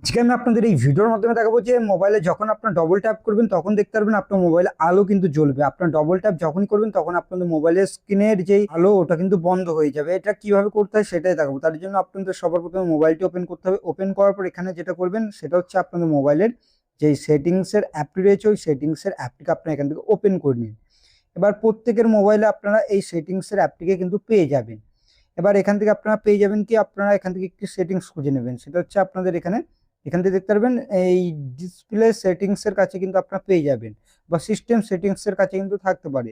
আজকে আমি আপনাদের এই ভিডিওর মাধ্যমে দেখাবো যে মোবাইলে যখন আপনার ডবল ট্যাপ করবেন তখন দেখতে পারবেন আপনার মোবাইলে আলো কিন্তু জ্বলবে। আপনার ডবল ট্যাপ যখনই করবেন তখন আপনাদের মোবাইলের স্ক্রিনের যেই আলো ওটা কিন্তু বন্ধ হয়ে যাবে। এটা কিভাবে করতে হয় সেটাই দেখাবো। তার জন্য আপনাদের সবার প্রথমে মোবাইলটি ওপেন করতে হবে। ওপেন করার পর এখানে যেটা করবেন সেটা হচ্ছে আপনাদের মোবাইলের যেই সেটিংসের অ্যাপটি রয়েছে ওই সেটিংসের অ্যাপটিকে আপনারা এখান থেকে ওপেন করে নিন। এবার প্রত্যেকের মোবাইলে আপনারা এই সেটিংসের অ্যাপটিকে কিন্তু পেয়ে যাবেন। এবার এখান থেকে আপনারা পেয়ে যাবেন কি আপনারা এখান থেকে একটি সেটিংস খুঁজে নেবেন। সেটা হচ্ছে আপনাদের এখান থেকে দেখতে পারবেন এই ডিসপ্লে সেটিংসের কাছে কিন্তু আপনারা পেয়ে যাবেন, বা সিস্টেম সেটিংসের কাছে কিন্তু থাকতে পারে।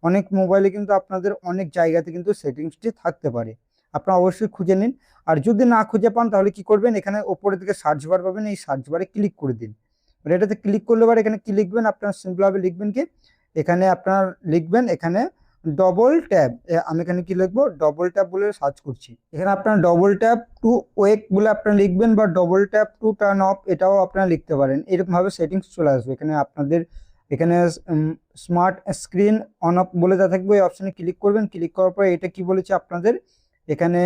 অনেক মোবাইলে কিন্তু আপনাদের অনেক জায়গাতে কিন্তু সেটিংসটি থাকতে পারে। আপনারা অবশ্যই খুঁজে নিন। আর যদি না খুঁজে পান তাহলে কি করবেন, এখানে ওপরের দিকে সার্চ বার পাবেন, এই সার্চ বারে ক্লিক করে দিন। এবার এটাতে ক্লিক করলে পরে এখানে কি লিখবেন, আপনারা সিম্পলভাবে লিখবেন কি, এখানে আপনার লিখবেন এখানে ডবল ট্যাব। আমি এখানে কি লিখবো, ডবল ট্যাব বলে সার্চ করছি। এখানে আপনার ডবল ট্যাপ টু ওয়েক বলে আপনারা লিখবেন, বা double tap to turn off এটাও আপনারা লিখতে পারেন। এরকম ভাবে সেটিংস চলে আসবে। এখানে আপনাদের এখানে স্মার্ট স্ক্রিন অন অফ বলে দেওয়া থাকবে, এই অপশনে ক্লিক করবেন। ক্লিক করার পরে এটা কি বলেছে আপনাদের, এখানে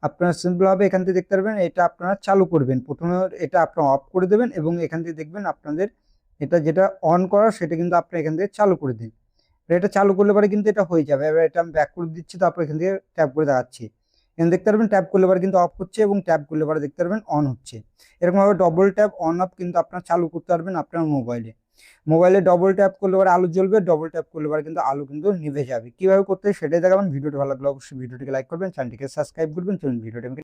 আপনারা সিম্পল ভাবে এখান থেকে দেখতে পারবেন এটা আপনারা চালু করবেন। প্রথমে এটা আপনারা অফ করে দেবেন এবং এখান থেকে দেখবেন আপনাদের এটা যেটা অন করা সেটা কিন্তু আপনারা এখান থেকে চালু করে দিন। এটা চালু করলে পরে কিন্তু এটা হয়ে যাবে। এবার এটা আমি ব্যাক করে দিচ্ছি, তারপর এখান থেকে ট্যাপ করে দেখাচ্ছি। এখানে দেখতে পারবেন ট্যাপ করলে পরে কিন্তু অফ হচ্ছে এবং ট্যাপ করলে পরে দেখতে পারবেন অন হচ্ছে। এরকম ভাবে ডবল ট্যাপ অন অফ কিন্তু আপনারা চালু করতে পারবেন আপনার মোবাইলে। মোবাইলে ডবল ট্যাপ করলে পরে আলো জ্বলবে, ডবল ট্যাপ করলে পরে কিন্তু আলো কিন্তু নিভে যাবে। কিভাবে করতে হয় সেটাই দেখাবেন। ভিডিওটি ভালো লাগলে অবশ্যই ভিডিওটিকে লাইক করবেন, চ্যানেলটিকে সাবস্ক্রাইব করবেন। চলুন ভিডিওটি